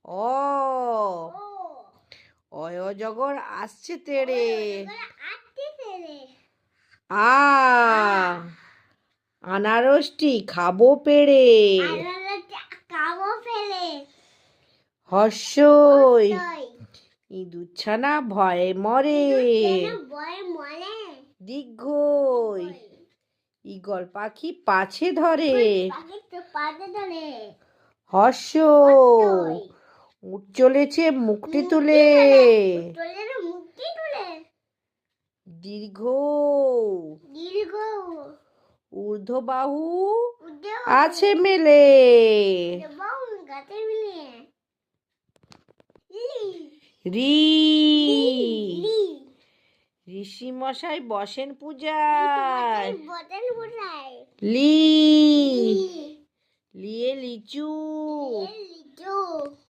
অ অজগর আসছে তেড়ে। আ আনারসটি খাবো পেড়ে। হর্ষই ইঁদুরছানা ভয়ে মরে। দীর্ঘই ঈগল পাখি পাছে ধরে। হর্ষ উঠ চলেছে মুখটি তুলে। দীর্ঘ ঊর্ধ্ববাহু আছে মেলে। রি ঋষি মশাই বসেন পূজায়। লি লিয়ে লিচু